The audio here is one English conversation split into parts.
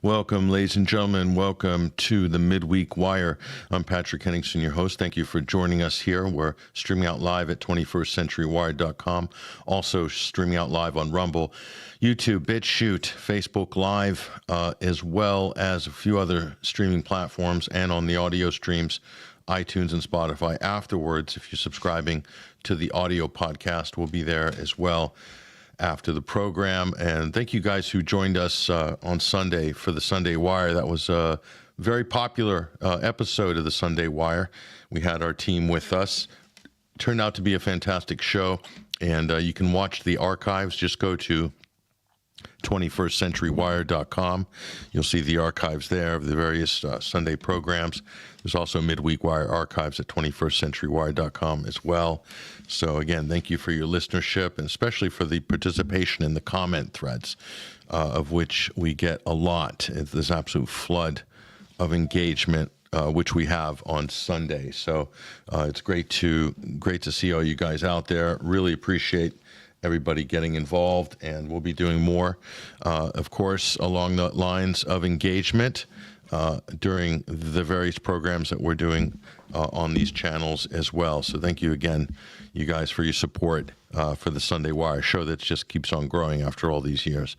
Welcome, ladies and gentlemen. Welcome to the Midweek Wire. I'm Patrick Henningsen, your host. Thank you for joining us here. We're streaming out live at 21stcenturywire.com. Also streaming out live on Rumble, YouTube, BitChute, Facebook Live, as well as a few other streaming platforms, and on the audio streams, iTunes and Spotify. Afterwards, if you're subscribing to the audio podcast, we'll be there as well after the program. And thank you guys who joined us on Sunday for the Sunday Wire. That was a very popular episode of the Sunday Wire. We had our team with us. Turned out to be a fantastic show, and you can watch the archives. Just go to 21stcenturywire.com. You'll see the archives there of the various Sunday programs. There's also Midweek Wire archives at 21stcenturywire.com as well. So again, thank you for your listenership, and especially for the participation in the comment threads, of which we get a lot. It's this absolute flood of engagement, which we have on Sunday. So it's great to see all you guys out there. Really appreciate everybody getting involved, and we'll be doing more, of course, along the lines of engagement during the various programs that we're doing on these channels as well. So thank you again, you guys, for your support for the Sunday Wire show that just keeps on growing after all these years.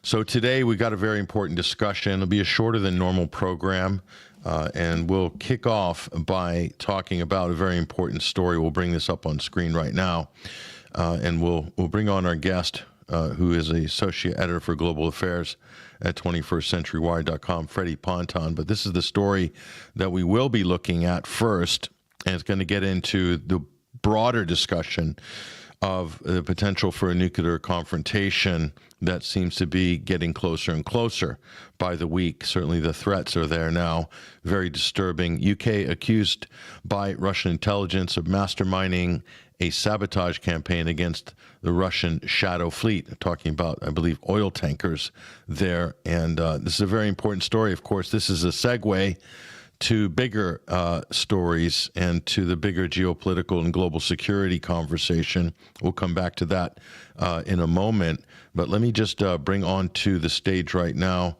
So today we got a very important discussion. It'll be a shorter than normal program, and we'll kick off by talking about a very important story. We'll bring this up on screen right now. And we'll bring on our guest, who is the Associate Editor for Global Affairs at 21stcenturywire.com, Freddie Ponton. But this is the story that we will be looking at first, and it's going to get into the broader discussion of the potential for a nuclear confrontation that seems to be getting closer and closer by the week. Certainly the threats are there now. Very disturbing. UK accused by Russian intelligence of masterminding a sabotage campaign against the Russian shadow fleet. Talking about, I believe, oil tankers there. And this is a very important story. Of course, this is a segue to bigger stories and to the bigger geopolitical and global security conversation. We'll come back to that in a moment. But let me just bring on to the stage right now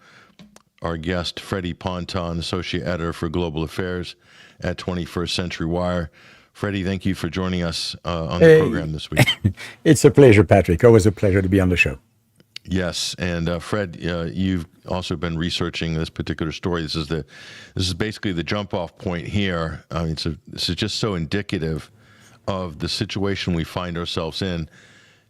our guest, Freddie Ponton, Associate Editor for Global Affairs at 21st Century Wire. Freddie, thank you for joining us on the program this week. It's a pleasure, Patrick. Always a pleasure to be on the show. Yes, and Fred, you've also been researching this particular story. This is basically the jump-off point here. I mean, this is just so indicative of the situation we find ourselves in.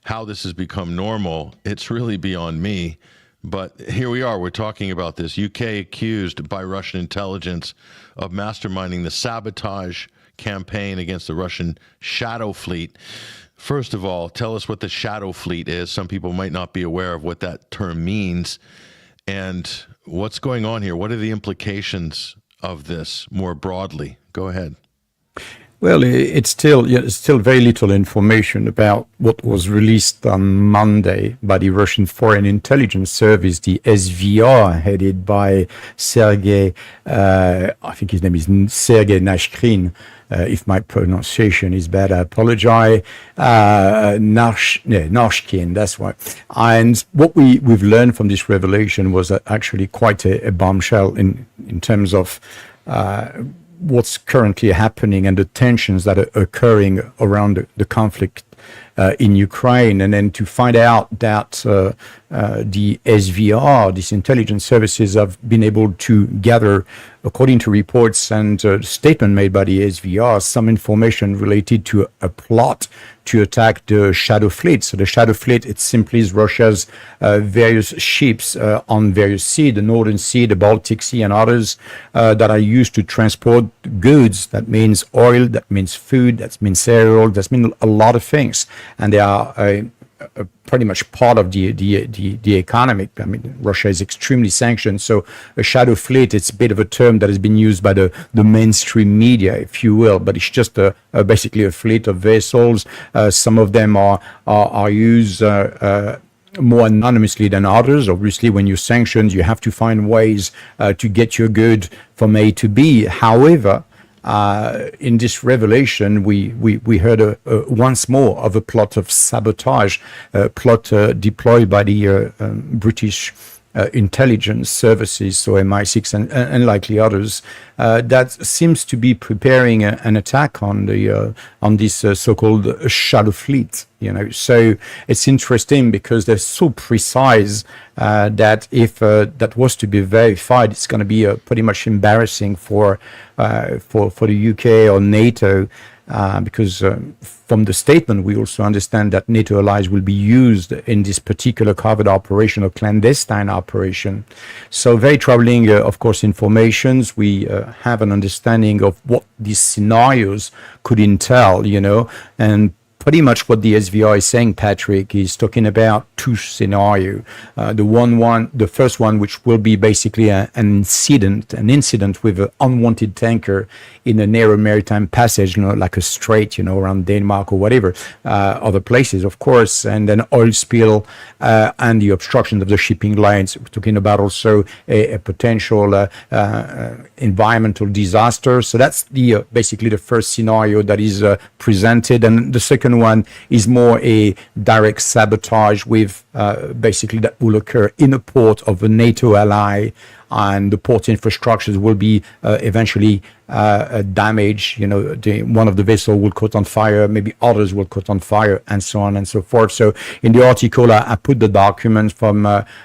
How this has become normal, it's really beyond me. But here we are. We're talking about this. UK accused by Russian intelligence of masterminding the sabotage campaign against the Russian shadow fleet. First of all, tell us what the shadow fleet is. Some people might not be aware of what that term means. And what's going on here? What are the implications of this more broadly? Go ahead. Well, it's still very little information about what was released on Monday by the Russian Foreign Intelligence Service, the SVR, headed by Sergei, I think his name is Sergei Nashkin. If my pronunciation is bad, I apologize. Nashkin, that's right. And what we've learned from this revelation was actually quite a bombshell in terms of what's currently happening and the tensions that are occurring around the conflict in Ukraine. And then to find out that the SVR, these intelligence services, have been able to gather, according to reports and a statement made by the SVR, some information related to a plot to attack the shadow fleet. So the shadow fleet, it simply is Russia's various ships on various seas, the Northern Sea, the Baltic Sea, and others that are used to transport goods. That means oil, that means food, that means cereal, that means a lot of things. And they are pretty much part of the economy. I mean, Russia is extremely sanctioned, so a shadow fleet, it's a bit of a term that has been used by the mainstream media, if you will, but it's just basically a fleet of vessels. Some of them are used more anonymously than others. Obviously, when you're sanctioned, you have to find ways to get your good from A to B. However, in this revelation, we heard once more of a plot of sabotage, plot deployed by the British intelligence services, so MI6 and likely others, that seems to be preparing an attack on this so-called shadow fleet. So it's interesting because they're so precise that if that was to be verified, it's going to be pretty much embarrassing for the UK or NATO. Because from the statement, we also understand that NATO allies will be used in this particular covert operation or clandestine operation. So very troubling, of course, informations. We have an understanding of what these scenarios could entail, and pretty much what the SVR is saying, Patrick, is talking about two scenarios. The first one, which will be basically an incident with an unwanted tanker in a narrow maritime passage, like a strait, around Denmark or whatever, other places, of course, and then oil spill and the obstruction of the shipping lines. We're talking about also a potential environmental disaster. So that's basically the first scenario that is presented, and the second one is more a direct sabotage with basically that will occur in a port of a NATO ally, and the port infrastructures will be eventually damaged. One of the vessels will caught on fire, maybe others will caught on fire, and so on and so forth. So in the article, I put the document from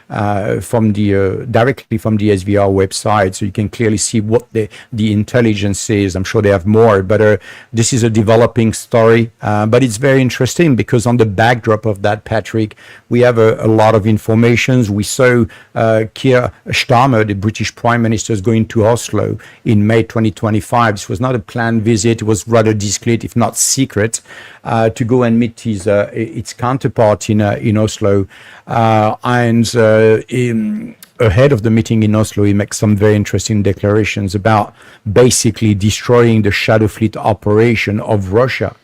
directly from the SVR website, so you can clearly see what the intelligence is. I'm sure they have more, but this is a developing story. But it's very interesting because on the backdrop of that, Patrick, we have a lot of information. We saw Keir Starmer, the British Prime Minister, is going to Oslo in May 2025. This was not a planned visit. It was rather discreet, if not secret, to go and meet its counterpart in Oslo. Ahead of the meeting in Oslo, he makes some very interesting declarations about basically destroying the shadow fleet operation of Russia.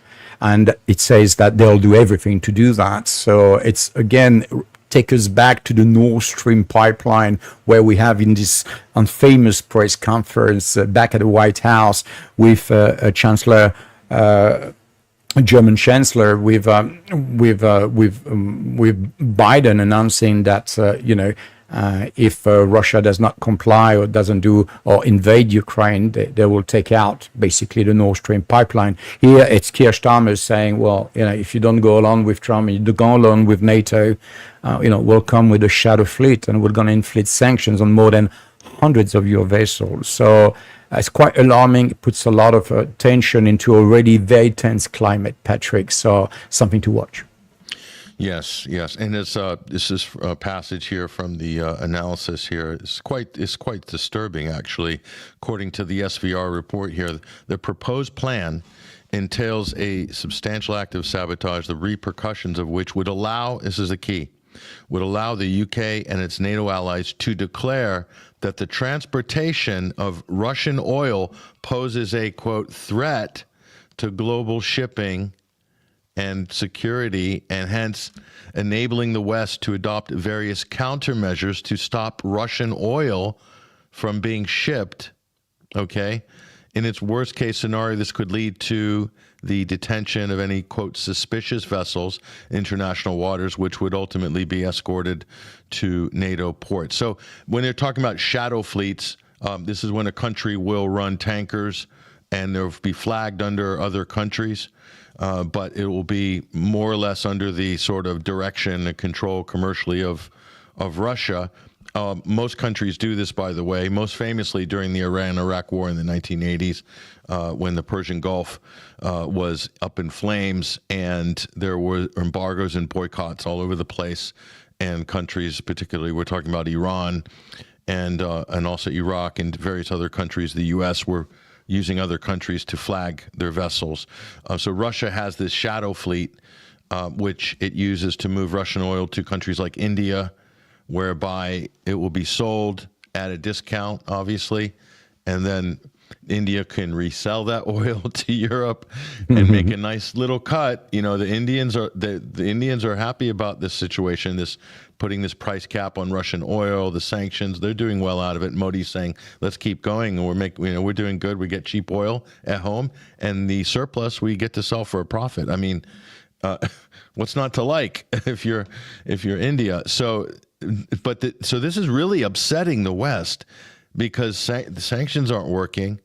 And it says that they'll do everything to do that. So it's, again, take us back to the Nord Stream pipeline, where we have in this infamous press conference back at the White House with a chancellor, a German chancellor, with Biden announcing that if Russia does not comply or doesn't do or invade Ukraine, they will take out basically the Nord Stream pipeline. Here it's Keir Starmer saying, well, if you don't go along with Trump, you don't go along with NATO, we'll come with a shadow fleet and we're going to inflict sanctions on more than hundreds of your vessels. So it's quite alarming. It puts a lot of tension into already very tense climate, Patrick. So something to watch. Yes, and this is a passage here from the analysis here. It's quite disturbing, actually. According to the SVR report here, the proposed plan entails a substantial act of sabotage, the repercussions of which would allow, this is the key, would allow the UK and its NATO allies to declare that the transportation of Russian oil poses a, quote, threat to global shipping and security, and hence enabling the West to adopt various countermeasures to stop Russian oil from being shipped, okay? In its worst case scenario, this could lead to the detention of any, quote, suspicious vessels in international waters, which would ultimately be escorted to NATO ports. So when they're talking about shadow fleets, this is when a country will run tankers and they'll be flagged under other countries. But it will be more or less under the sort of direction and control commercially of Russia. Most countries do this, by the way, most famously during the Iran-Iraq War in the 1980s, when the Persian Gulf was up in flames and there were embargoes and boycotts all over the place. And countries, particularly we're talking about Iran and also Iraq and various other countries, the U.S. were using other countries to flag their vessels. So Russia has this shadow fleet, which it uses to move Russian oil to countries like India, whereby it will be sold at a discount, obviously, and then India can resell that oil to Europe and make a nice little cut. The Indians are happy about this situation, this putting this price cap on Russian oil, the sanctions. They're doing well out of it. Modi's saying, let's keep going, and we're doing good. We get cheap oil at home, and the surplus we get to sell for a profit. I mean, what's not to like if you're India? So so this is really upsetting the West because the sanctions aren't working.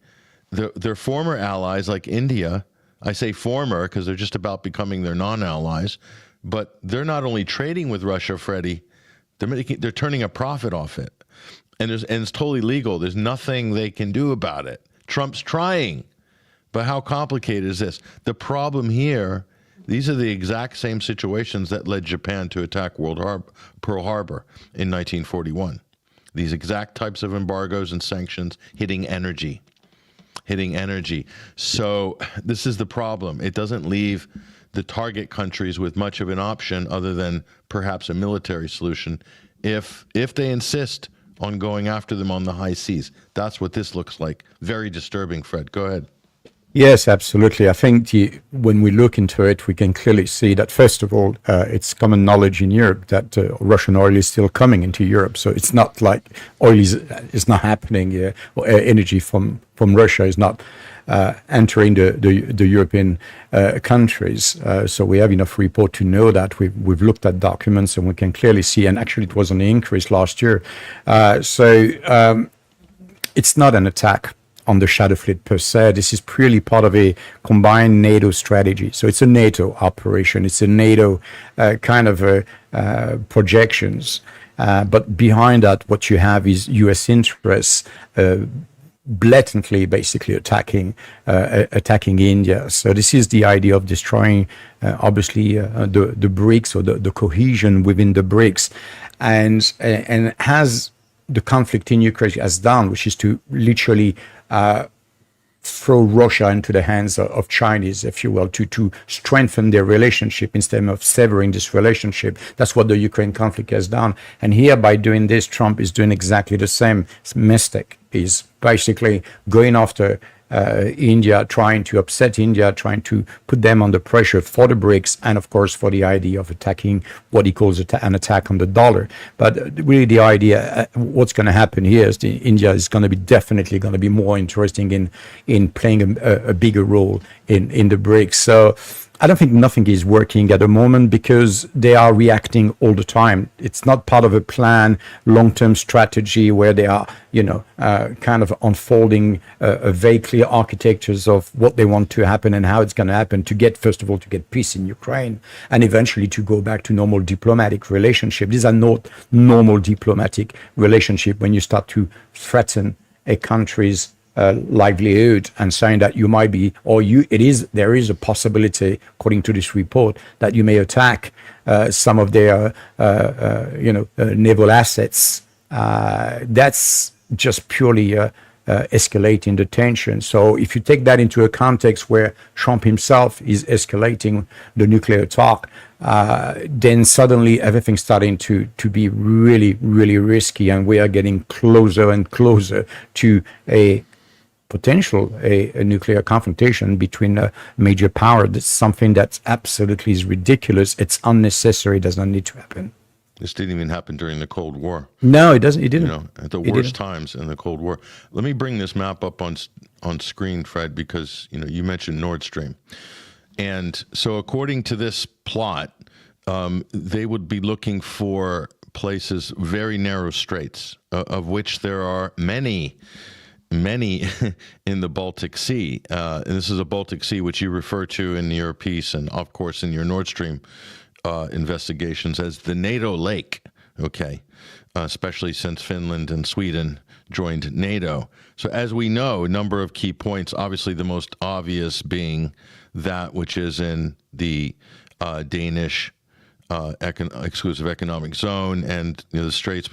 Their former allies like India, I say former because they're just about becoming their non-allies, but they're not only trading with Russia, Freddie, they're turning a profit off it. And it's totally legal. There's nothing they can do about it. Trump's trying. But how complicated is this? The problem here, these are the exact same situations that led Japan to attack Pearl Harbor in 1941. These exact types of embargoes and sanctions hitting energy. So this is the problem. It doesn't leave the target countries with much of an option other than perhaps a military solution if they insist on going after them on the high seas. That's what this looks like. Very disturbing, Fred. Go ahead. Yes, absolutely. I think when we look into it, we can clearly see that, first of all, it's common knowledge in Europe that Russian oil is still coming into Europe. So it's not like oil is not happening, or energy from Russia is not entering the European countries. So we have enough report to know that. We've looked at documents and we can clearly see, and actually it was on the increase last year. So it's not an attack on the Shadow Fleet per se. This is purely part of a combined NATO strategy. So it's a NATO operation. It's a NATO kind of projections. But behind that, what you have is U.S. interests blatantly, basically attacking India. So this is the idea of destroying, obviously, the BRICS or the cohesion within the BRICS, and has the conflict in Ukraine has done, which is to literally throw Russia into the hands of Chinese, if you will, to strengthen their relationship instead of severing this relationship. That's what the Ukraine conflict has done. And here, by doing this, Trump is doing exactly the same mistake. He's basically going after India, trying to upset India, trying to put them under pressure for the BRICS, and of course for the idea of attacking what he calls an attack on the dollar. But really the idea, what's going to happen here is India is going to be definitely going to be more interesting in playing a bigger role in the BRICS. So I don't think nothing is working at the moment because they are reacting all the time. It's not part of a plan, long-term strategy where they are, kind of unfolding a very clear architectures of what they want to happen and how it's going to happen to get, first of all, to get peace in Ukraine and eventually to go back to normal diplomatic relationship. These are not normal diplomatic relationship when you start to threaten a country's livelihood and saying that you might be, there is a possibility, according to this report, that you may attack some of their, naval assets. That's just purely escalating the tension. So if you take that into a context where Trump himself is escalating the nuclear talk, then suddenly everything's starting to be really, really risky, and we are getting closer and closer to a nuclear confrontation between a major power. That's something that's absolutely is ridiculous. It's unnecessary. It does not need to happen. This didn't even happen during the Cold War. No, it doesn't. It didn't. At the worst times in the Cold War. Let me bring this map up on screen, Fred, because you mentioned Nord Stream, and so according to this plot, they would be looking for places, very narrow straits, of which there are many in the Baltic Sea. And this is a Baltic Sea, which you refer to in your piece and, of course, in your Nord Stream investigations as the NATO lake, okay, especially since Finland and Sweden joined NATO. So as we know, a number of key points, obviously the most obvious being that which is in the Danish exclusive economic zone and the straits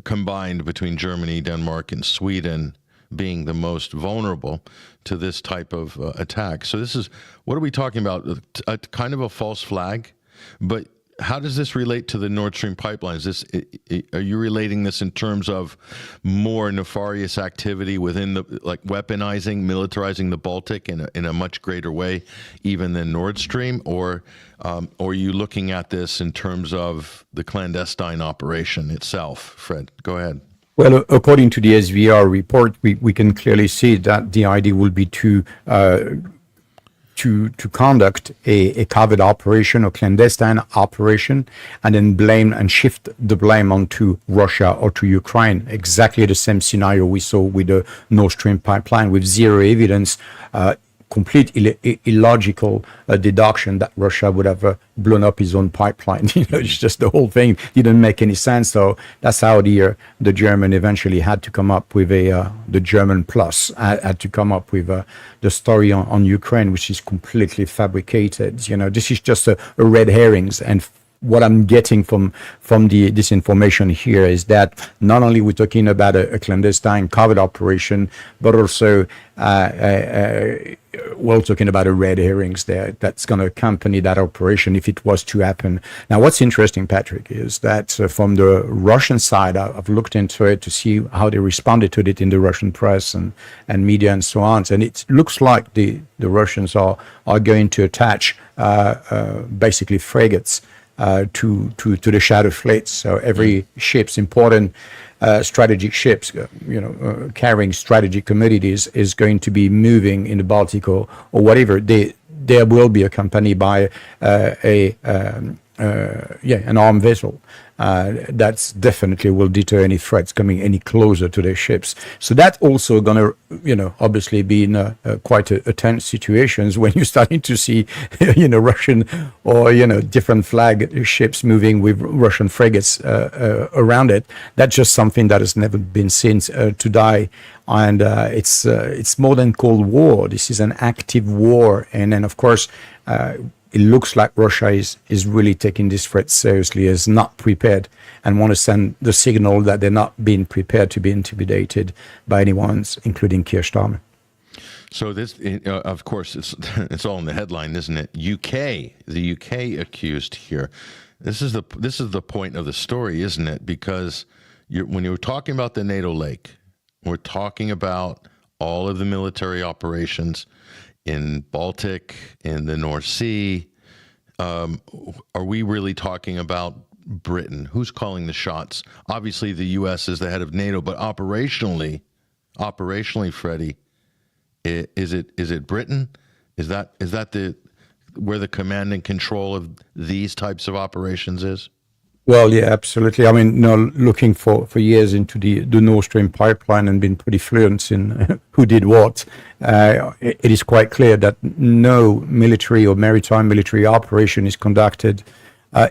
combined between Germany, Denmark, and Sweden being the most vulnerable to this type of attack. So this is, what are we talking about? A kind of a false flag, but how does this relate to the Nord Stream pipelines? Are you relating this in terms of more nefarious activity within weaponizing, militarizing the Baltic in a much greater way, even than Nord Stream, or are you looking at this in terms of the clandestine operation itself? Fred, go ahead. Well, according to the SVR report, we can clearly see that the idea will be to to conduct a covert operation or clandestine operation, and then blame and shift the blame onto Russia or to Ukraine. Exactly the same scenario we saw with the Nord Stream pipeline, with zero evidence, complete illogical deduction that Russia would have blown up his own pipeline. It's just the whole thing didn't make any sense. So that's how the German eventually had to come up with the German plus had to come up with the story on Ukraine, which is completely fabricated. This is just a red herrings. And what I'm getting from this information here is that not only we're talking about a clandestine covert operation, but also we're talking about a red herrings there that's going to accompany that operation if it was to happen. Now, what's interesting, Patrick, is that from the Russian side, I've looked into it to see how they responded to it in the Russian press and media and so on. And it looks like the Russians are going to attach basically frigates to the shadow fleets. So every ship's important strategic ships, carrying strategic commodities is going to be moving in the Baltic or whatever. There will be accompanied by an armed vessel. That's definitely will deter any threats coming any closer to their ships. So that also going to, obviously be in quite a tense situations when you're starting to see, Russian or, different flag ships moving with Russian frigates around it. That's just something that has never been seen to die. And it's more than Cold War. This is an active war. And then, of course, it looks like Russia is really taking this threat seriously, is not prepared, and want to send the signal that they're not being prepared to be intimidated by anyone, including Keir Starmer. So this, of course, it's all in the headline, isn't it? The UK accused here. This is the point of the story, isn't it? Because when you're talking about the NATO lake, we're talking about all of the military operations in Baltic, in the North Sea. Are we really talking about Britain? Who's calling the shots? Obviously, the U.S. is the head of NATO, but operationally, Freddie, is it Britain? Is that where the command and control of these types of operations is? Well, yeah, absolutely. I mean, looking for years into the Nord Stream pipeline and been pretty fluent in who did what, it is quite clear that no military or maritime military operation is conducted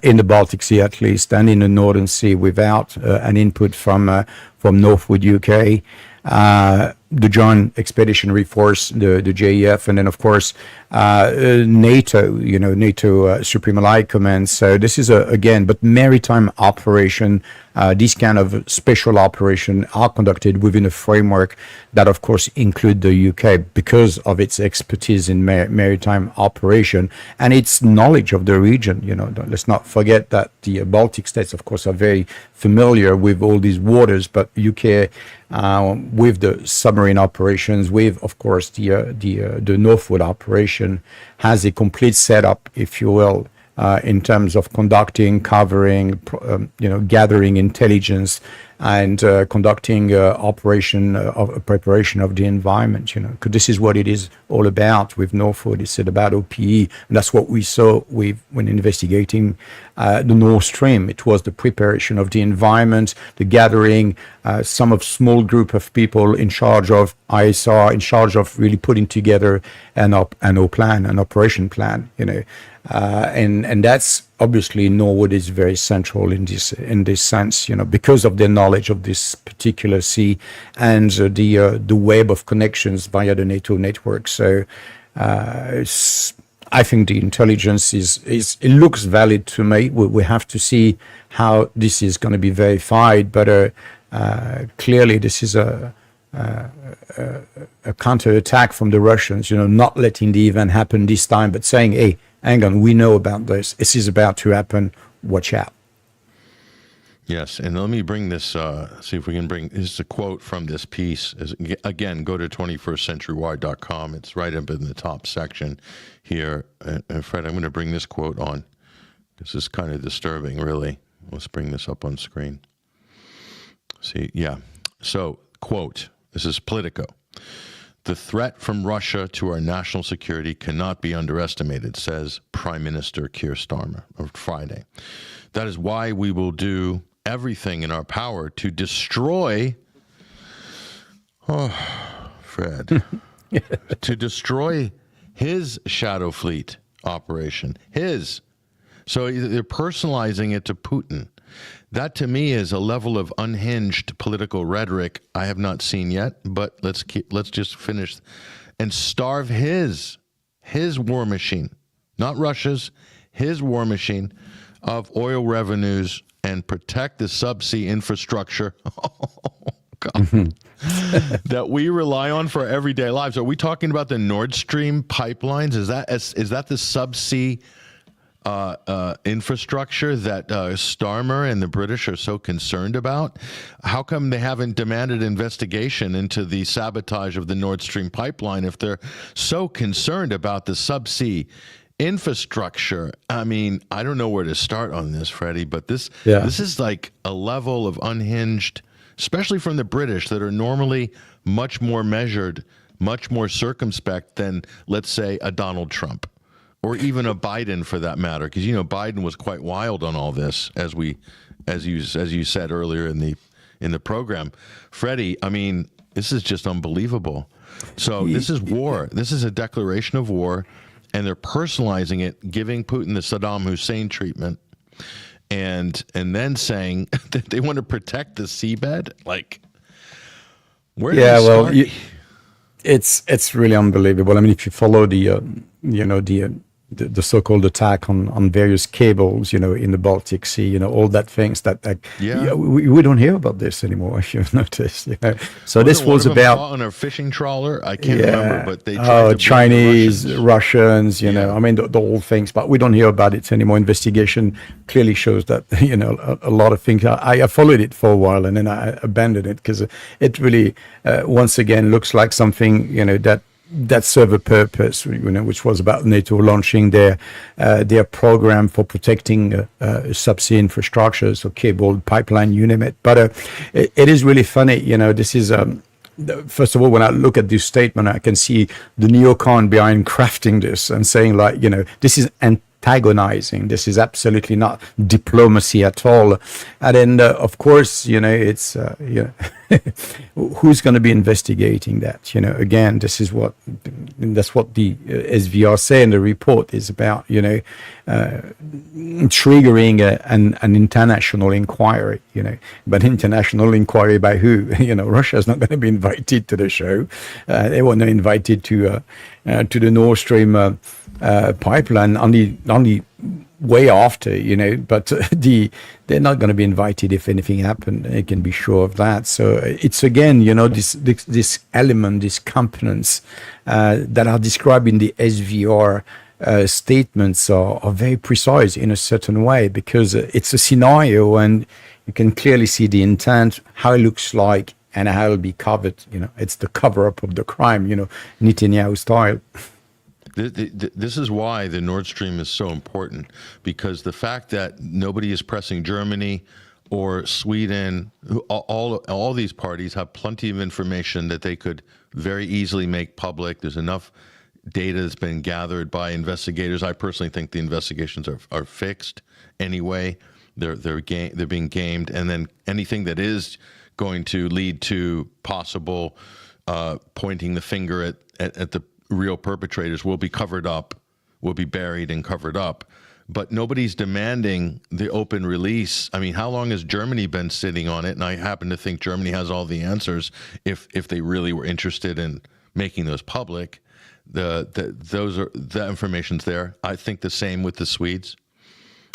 in the Baltic Sea, at least, and in the Northern Sea without an input from Northwood, UK. The Joint Expeditionary Force, the JEF, and then of course NATO, NATO Supreme Allied Command. So this is but maritime operation, these kind of special operation are conducted within a framework that of course include the UK because of its expertise in maritime operation and its knowledge of the region. Let's not forget that the Baltic states, of course, are very familiar with all these waters, but UK with the submarine operations, with of course the Northwood operation, has a complete setup, if you will, in terms of conducting, covering, gathering intelligence, and conducting operation of preparation of the environment. Because this is what it is all about with Northwood. It's about OPE, and that's what we saw when investigating the Nord Stream. It was the preparation of the environment, the gathering, some small group of people in charge of ISR, in charge of really putting together an operation plan. And that's obviously Norwood is very central in this sense, because of their knowledge of this particular sea and the web of connections via the NATO network. So I think the intelligence it looks valid to me. We have to see how this is going to be verified, but clearly this is a counterattack from the Russians, not letting the event happen this time, but saying, hey, hang on, we know about this. This is about to happen. Watch out. Yes, and let me bring this, see if we can bring, this is a quote from this piece. Again, go to 21stcenturywide.com. It's right up in the top section here. And Fred, I'm going to bring this quote on. This is kind of disturbing, really. Let's bring this up on screen. See, yeah. So, quote, this is Politico. The threat from Russia to our national security cannot be underestimated, says Prime Minister Keir Starmer on Friday. That is why we will do everything in our power to destroy, Fred, to destroy his shadow fleet operation. His. So they're personalizing it to Putin. That to me is a level of unhinged political rhetoric I have not seen yet, but let's just finish and starve his war machine, not Russia's, his war machine of oil revenues and protect the subsea infrastructure that we rely on for our everyday lives. Are we talking about the Nord Stream pipelines? Is that the subsea infrastructure that Starmer and the British are so concerned about? How come they haven't demanded investigation into the sabotage of the Nord Stream pipeline if they're so concerned about the subsea infrastructure? I mean, I don't know where to start on this, Freddie, but this is like a level of unhinged, especially from the British, that are normally much more measured, much more circumspect than, let's say, a Donald Trump. Or even a Biden, for that matter, because Biden was quite wild on all this, as you said earlier in the program. Freddie, I mean, this is just unbelievable. So this is war. This is a declaration of war, and they're personalizing it, giving Putin the Saddam Hussein treatment, and then saying that they want to protect the seabed. Like, where do you start? It's really unbelievable. I mean, if you follow the so-called attack on various cables, in the Baltic Sea, all that things that we don't hear about this anymore, if you've noticed. So this was about on a fishing trawler. I can't remember, but they tried to Chinese, Russians, I mean the whole things, but we don't hear about it anymore. Investigation clearly shows that a lot of things. I followed it for a while and then I abandoned it because it really once again looks like something that serve a purpose, which was about NATO launching their program for protecting subsea infrastructure, so cable, pipeline, you name it. But it is really funny, this is first of all, when I look at this statement, I can see the neocon behind crafting this and saying this is antagonizing. This is absolutely not diplomacy at all. And then, of course, it's who's going to be investigating that? Again, that's what the SVR say in the report is about. Triggering an international inquiry. But international inquiry by who? Russia's not going to be invited to the show. They weren't invited to the Nord Stream pipeline only way after, but they're not going to be invited if anything happened. They can be sure of that. So it's again, this element, these components that are described in the SVR statements are very precise in a certain way, because it's a scenario and you can clearly see the intent, how it looks like, and how it'll be covered. It's the cover-up of the crime, Netanyahu style. This is why the Nord Stream is so important, because the fact that nobody is pressing Germany or Sweden, all these parties have plenty of information that they could very easily make public. There's enough data that's been gathered by investigators. I personally think the investigations are fixed anyway. They're being gamed, and then anything that is going to lead to possible pointing the finger at the real perpetrators will be covered up, will be buried and covered up. But nobody's demanding the open release. I mean, how long has Germany been sitting on it? And I happen to think Germany has all the answers if they really were interested in making those public. The information's there. I think the same with the Swedes.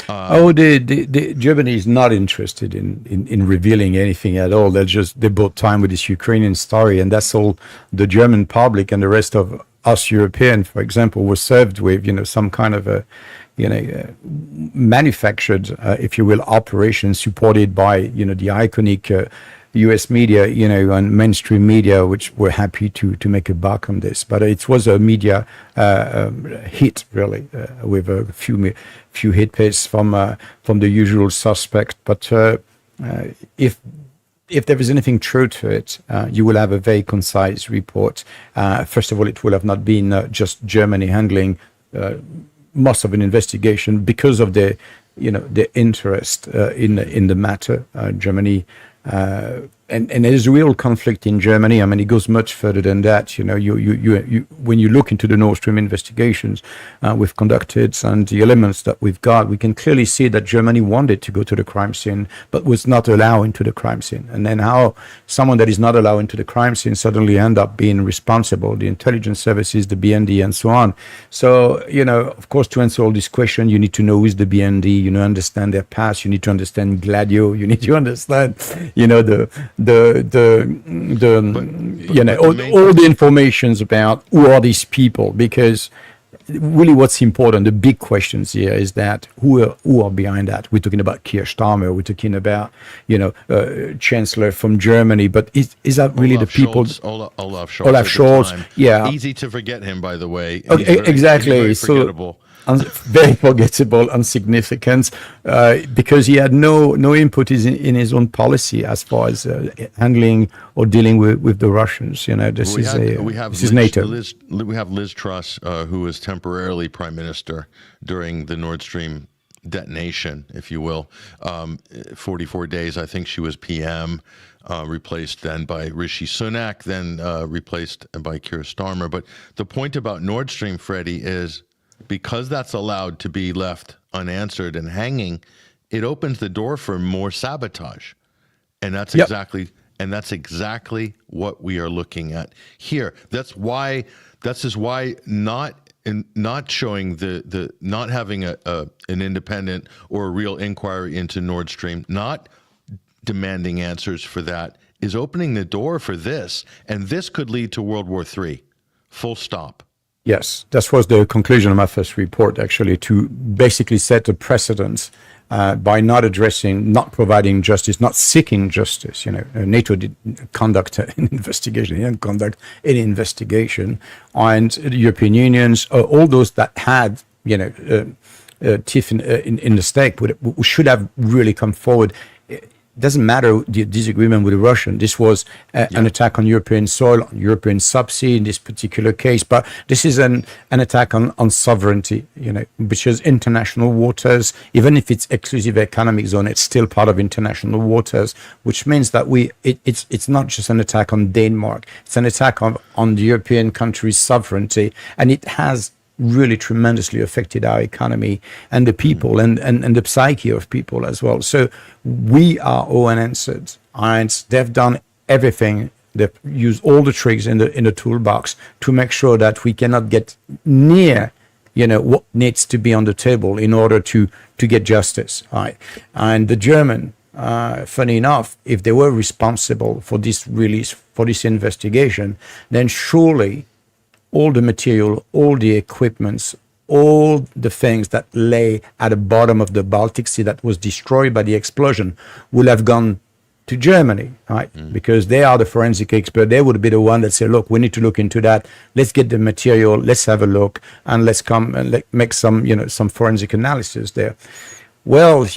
The Germany is not interested in revealing anything at all. They bought time with this Ukrainian story, and that's all the German public and the rest of us European, for example, were served with, some kind of a, manufactured, if you will, operation supported by, the iconic US media, and mainstream media, which were happy to make a buck on this. But it was a media hit, really, with a few hit pieces from the usual suspect. But if if there is anything true to it, you will have a very concise report. First of all, it will have not been just Germany handling most of an investigation because of the interest in the matter. Germany. And there's a real conflict in Germany. I mean, it goes much further than that. You when you look into the Nord Stream investigations we've conducted and the elements that we've got, we can clearly see that Germany wanted to go to the crime scene, but was not allowed into the crime scene. And then how someone that is not allowed into the crime scene suddenly end up being responsible, the intelligence services, the BND, and so on. So, of course, to answer all these questions, you need to know who is the BND, understand their past, you need to understand Gladio, you need to understand, all the informations about who are these people, because really what's important, the big questions here is that who are behind that. We're talking about Keir Starmer, we're talking about Chancellor from Germany, but is that really Olaf the people? Olaf Scholz. Olaf Scholz, yeah. Easy to forget him, by the way. Okay, exactly. He's very forgettable. Very forgettable, insignificant, because he had no input in his own policy as far as handling or dealing with the Russians. This is NATO. We have Liz Truss, who was temporarily prime minister during the Nord Stream detonation, if you will. 44 days, I think she was PM, replaced then by Rishi Sunak, then replaced by Keir Starmer. But the point about Nord Stream, Freddie, is because that's allowed to be left unanswered and hanging, it opens the door for more sabotage. And that's exactly what we are looking at here. That's why not showing the not having an independent or a real inquiry into Nord Stream, not demanding answers for that, is opening the door for this, and this could lead to World War III. Full stop. Yes, that was the conclusion of my first report, actually, to basically set a precedent by not addressing, not providing justice, not seeking justice. NATO didn't conduct an investigation, they didn't conduct any investigation, and the European Unions, all those that had, teeth in the stake, should have really come forward. Doesn't matter the disagreement with the Russian. This was an attack on European soil, on European subsea in this particular case. But this is an attack on sovereignty, which is international waters. Even if it's exclusive economic zone, it's still part of international waters, which means that it's not just an attack on Denmark. It's an attack on the European country's sovereignty, and it has really tremendously affected our economy and the people and the psyche of people as well. So we are all unanswered, and they've done everything. They've used all the tricks in the toolbox to make sure that we cannot get near, what needs to be on the table in order to get justice. Right? And the German, funny enough, if they were responsible for this release, for this investigation, then surely all the material, all the equipments, all the things that lay at the bottom of the Baltic Sea that was destroyed by the explosion will have gone to Germany, right? Because they are the forensic expert. They would be the one that say, look, we need to look into that. Let's get the material. Let's have a look, and let's come and make some, some forensic analysis there. Well,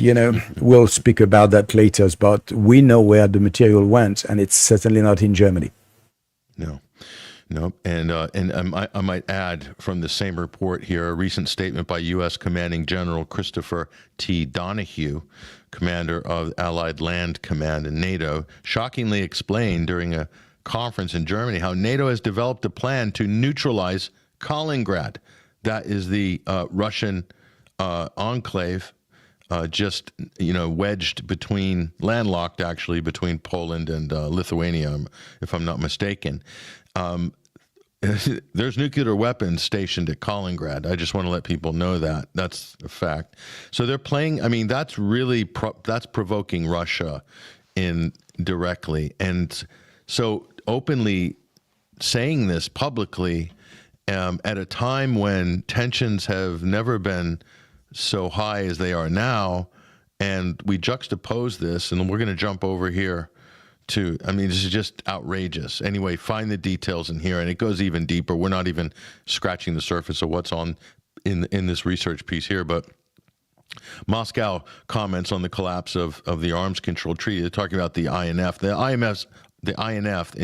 we'll speak about that later, but we know where the material went, and it's certainly not in Germany. No. And I might add from the same report here, a recent statement by U.S. Commanding General Christopher T. Donahue, commander of Allied Land Command in NATO, shockingly explained during a conference in Germany how NATO has developed a plan to neutralize Kaliningrad. That is the Russian enclave just, wedged landlocked actually between Poland and Lithuania, if I'm not mistaken. There's nuclear weapons stationed at Kaliningrad. I just want to let people know that. That's a fact. So they're playing, that's really, that's provoking Russia indirectly. And so openly saying this publicly at a time when tensions have never been so high as they are now, and we juxtapose this, and we're going to jump over here too. This is just outrageous. Anyway, find the details in here, and it goes even deeper. We're not even scratching the surface of what's on in this research piece here, but Moscow comments on the collapse of the arms control treaty. They're talking about the INF. The INF,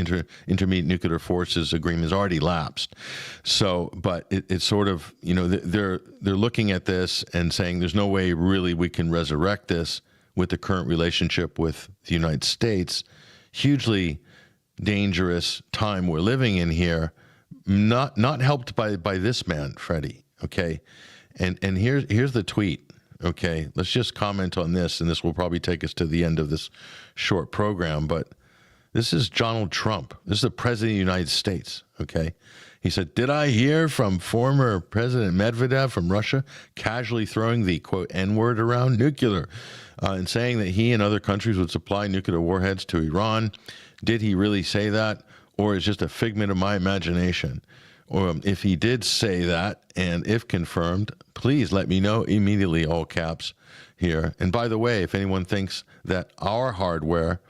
Intermediate Nuclear Forces Agreement, has already lapsed. So, but it's sort of, they're looking at this and saying there's no way really we can resurrect this with the current relationship with the United States. Hugely dangerous time we're living in here. Not helped by this man, Freddie. Okay, and here's the tweet. Okay, let's just comment on this, and this will probably take us to the end of this short program. But this is Donald Trump. This is the President of the United States, okay? He said, "Did I hear from former President Medvedev from Russia casually throwing the, quote, N-word around nuclear and saying that he and other countries would supply nuclear warheads to Iran? Did he really say that, or is it just a figment of my imagination? Or if he did say that, and if confirmed, please let me know immediately," all caps here. And by the way, if anyone thinks that our hardware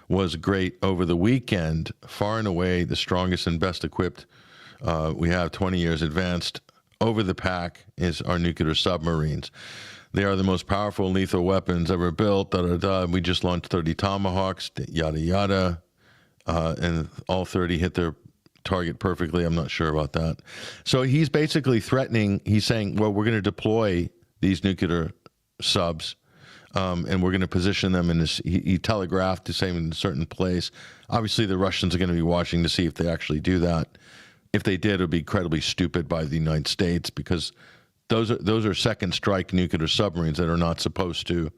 was great over the weekend, far and away the strongest and best equipped we have, 20 years advanced over the pack, is our nuclear submarines. They are the most powerful and lethal weapons ever built. We just launched 30 Tomahawks, yada, yada. And all 30 hit their target perfectly. I'm not sure about that. So he's basically threatening, he's saying, well, we're going to deploy these nuclear subs, and we're going to position them in this, he telegraphed to say in a certain place. Obviously, the Russians are going to be watching to see if they actually do that. If they did, it would be incredibly stupid by the United States, because those are second strike nuclear submarines that are not supposed to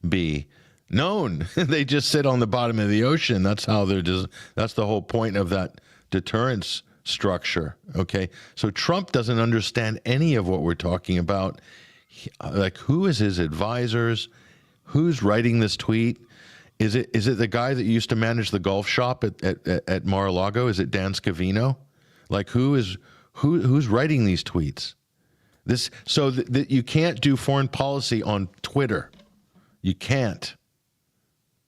be known. They just sit on the bottom of the ocean. That's how they're just, that's the whole point of that deterrence structure. Okay, so Trump doesn't understand any of what we're talking about. Like, who is his advisors? Who's writing this tweet? Is it the guy that used to manage the golf shop at Mar-a-Lago? Is it Dan Scavino? Like, who's writing these tweets? So that you can't do foreign policy on Twitter. You can't,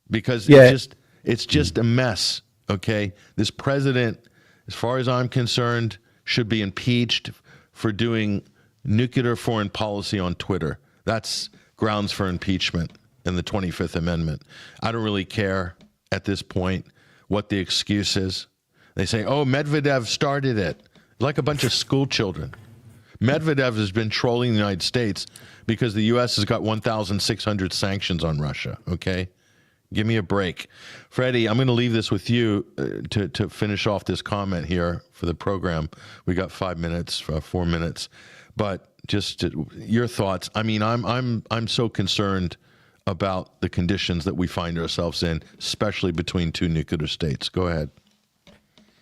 because it's just a mess. Okay, this president, as far as I'm concerned, should be impeached for doing nuclear foreign policy on Twitter. That's grounds for impeachment in the 25th Amendment. I don't really care at this point what the excuse is. They say, oh, Medvedev started it. Like a bunch of school children. Medvedev has been trolling the United States because the U.S. has got 1,600 sanctions on Russia, okay? Give me a break. Freddie, I'm going to leave this with you to finish off this comment here for the program. We got 5 minutes, 4 minutes. But just your thoughts. I mean, I'm so concerned about the conditions that we find ourselves in, especially between two nuclear states. Go ahead.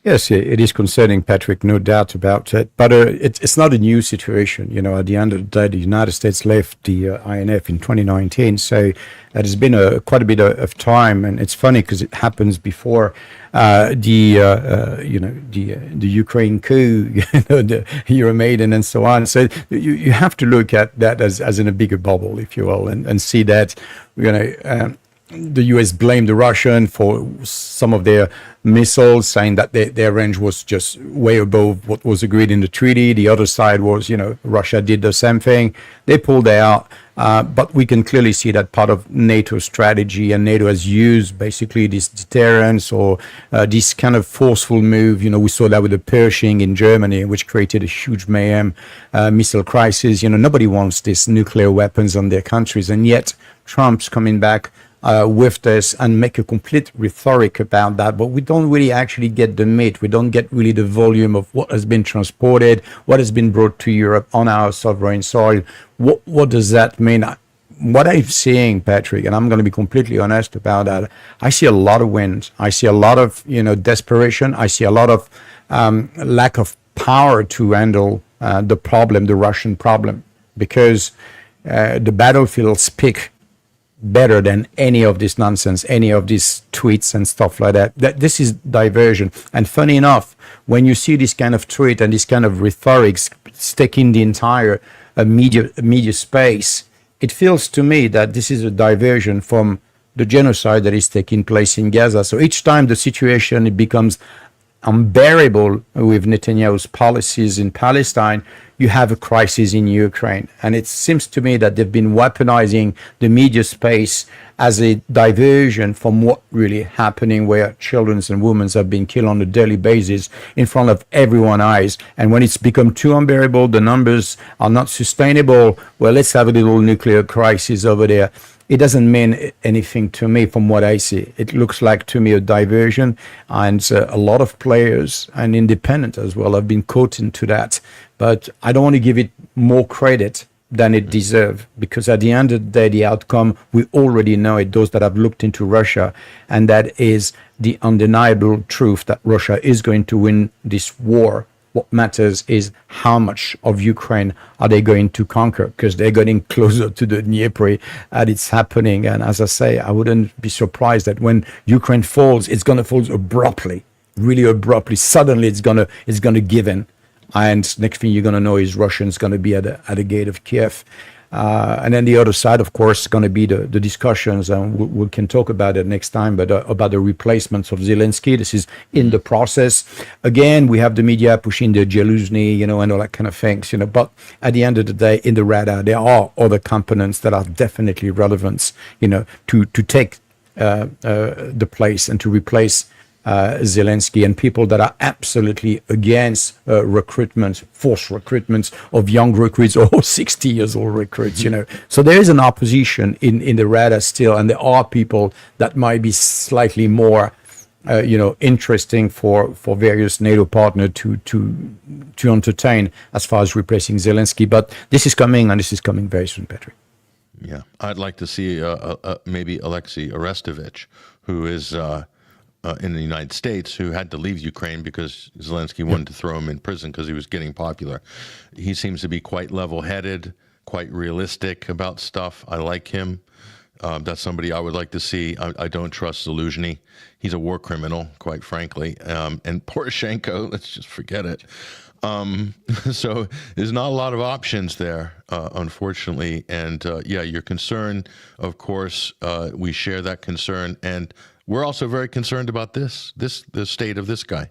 Yes, it is concerning, Patrick, no doubt about it. But it's not a new situation. You know, at the end of the day, the United States left the INF in 2019. So it has been quite a bit of time. And it's funny because it happens before the Ukraine coup, the Euromaidan and so on. So you have to look at that as in a bigger bubble, if you will, and see that, the U.S. blamed the Russian for some of their missiles, saying that their range was just way above what was agreed in the treaty. The other side was, Russia did the same thing. They pulled out, but we can clearly see that part of NATO's strategy, and NATO has used basically this deterrence or this kind of forceful move. We saw that with the Pershing in Germany, which created a huge mayhem, missile crisis. Nobody wants these nuclear weapons on their countries, and yet Trump's coming back with this and make a complete rhetoric about that, but we don't really actually get the meat. We don't get really the volume of what has been transported, what has been brought to Europe on our sovereign soil. What does that mean? What I'm seeing, Patrick, and I'm going to be completely honest about that, I see a lot of wins. I see a lot of desperation. I see a lot of lack of power to handle the problem, the Russian problem, because the battlefields speak better than any of this nonsense, any of these tweets and stuff like that. This is diversion. And funny enough, when you see this kind of tweet and this kind of rhetoric taking the entire media space, it feels to me that this is a diversion from the genocide that is taking place in Gaza. So each time the situation it becomes unbearable with Netanyahu's policies in Palestine, you have a crisis in Ukraine. And it seems to me that they've been weaponizing the media space as a diversion from what really happening, where children and women have been killed on a daily basis in front of everyone's eyes. And when it's become too unbearable, the numbers are not sustainable, well, let's have a little nuclear crisis over there. It doesn't mean anything to me from what I see. It looks like to me a diversion, and a lot of players and independent as well have been caught into that. But I don't want to give it more credit than it deserves, because at the end of the day, the outcome, we already know it, those that have looked into Russia, and that is the undeniable truth that Russia is going to win this war. What matters is how much of Ukraine are they going to conquer, because they're getting closer to the Dnieper and it's happening. And as I say, I wouldn't be surprised that when Ukraine falls, it's going to fall abruptly, really abruptly. Suddenly it's going to give in. And next thing you're going to know is Russians going to be at the gate of Kiev. And then the other side, of course, is going to be the discussions, and we can talk about it next time, but about the replacements of Zelensky. This is in the process. Again, we have the media pushing the Zelensky, and all that kind of things, but at the end of the day, in the radar, there are other components that are definitely relevant, to take the place and to replace Zelensky, and people that are absolutely against forced recruitment of young recruits or 60 years old recruits, So there is an opposition in the radar still, and there are people that might be slightly more, interesting for various NATO partners to entertain as far as replacing Zelensky. But this is coming, and this is coming very soon, Patrick. Yeah, I'd like to see maybe Alexei Arestovich, who is in the United States, who had to leave Ukraine because Zelensky wanted to throw him in prison because he was getting popular. He seems to be quite level-headed, quite realistic about stuff. I like him. That's somebody I would like to see. I don't trust Zelensky. He's a war criminal, quite frankly. And Poroshenko, let's just forget it. So there's not a lot of options there, unfortunately. And yeah, your concern, of course, we share that concern. And we're also very concerned about the state of this guy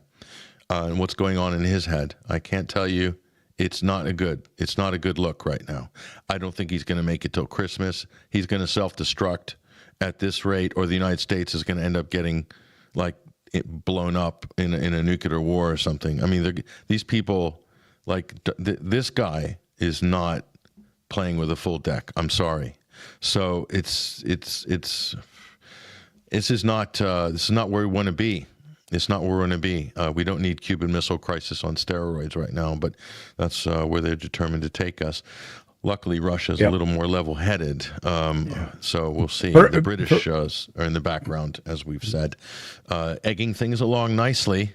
and what's going on in his head. I can't tell you, it's not a good look right now. I don't think he's going to make it till Christmas. He's going to self-destruct at this rate, or the United States is going to end up getting blown up in a nuclear war or something. I mean, these people, this guy is not playing with a full deck. I'm sorry. So this is not where we want to be. It's not where we want to be. We don't need Cuban Missile Crisis on steroids right now, but that's where they're determined to take us. Luckily, Russia's a little more level-headed, so we'll see. The British are in the background, as we've said, egging things along nicely,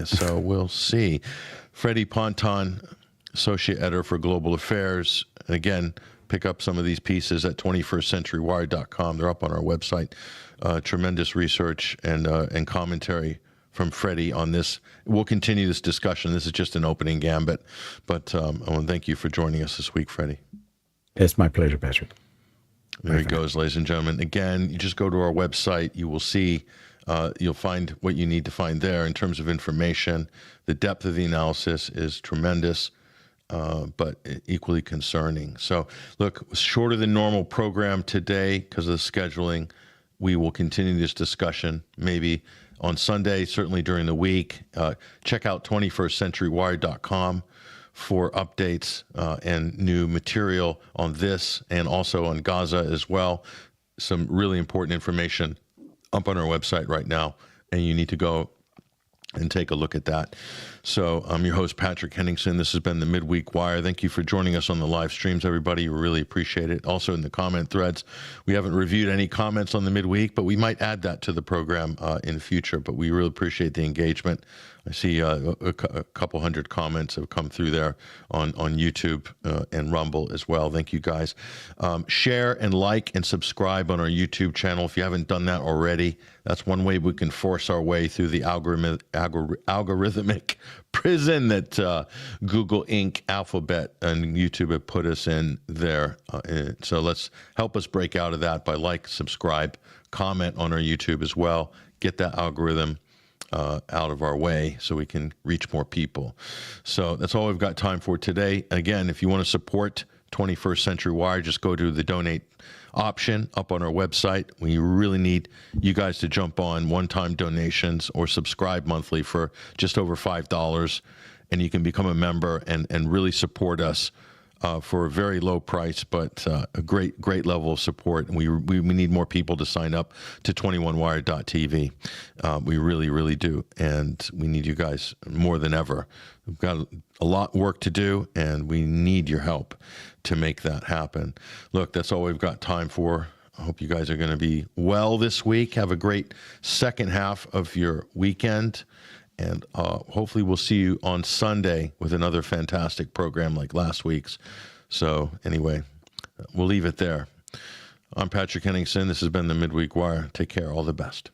so we'll see. Freddie Ponton, Associate Editor for Global Affairs. Again, pick up some of these pieces at 21stcenturywire.com. They're up on our website. Tremendous research and commentary from Freddie on this. We'll continue this discussion. This is just an opening gambit, but I want to thank you for joining us this week, Freddie. It's my pleasure, Patrick. There he goes, ladies and gentlemen. Again, you just go to our website. You will see, you'll find what you need to find there in terms of information. The depth of the analysis is tremendous, but equally concerning. So, look, shorter than normal program today because of the scheduling. We will continue this discussion maybe on Sunday, certainly during the week. Check out 21stcenturywire.com for updates and new material on this and also on Gaza as well. Some really important information up on our website right now, and you need to go and take a look at that. So I'm your host, Patrick Henningsen. This has been the Midweek Wire. Thank you for joining us on the live streams, everybody. We really appreciate it. Also in the comment threads, we haven't reviewed any comments on the midweek, but we might add that to the program in the future. But we really appreciate the engagement. I see a couple hundred comments have come through there on YouTube and Rumble as well. Thank you, guys. Share and like and subscribe on our YouTube channel if you haven't done that already. That's one way we can force our way through the algorithmic prison that Google Inc., Alphabet, and YouTube have put us in there. So let's help us break out of that by subscribe, comment on our YouTube as well. Get that algorithm out of our way so we can reach more people. So that's all we've got time for today. Again, if you want to support 21st Century Wire, just go to the donate option up on our website. We really need you guys to jump on one-time donations or subscribe monthly for just over $5, and you can become a member and really support us for a very low price, but a great level of support. And we need more people to sign up to 21wire.tv. We really do, and we need you guys more than ever. We've got a lot of work to do, and we need your help to make that happen. Look, that's all we've got time for. I hope you guys are going to be well this week. Have a great second half of your weekend. And hopefully we'll see you on Sunday with another fantastic program like last week's. So anyway, we'll leave it there. I'm Patrick Henningsen. This has been the Midweek Wire. Take care. All the best.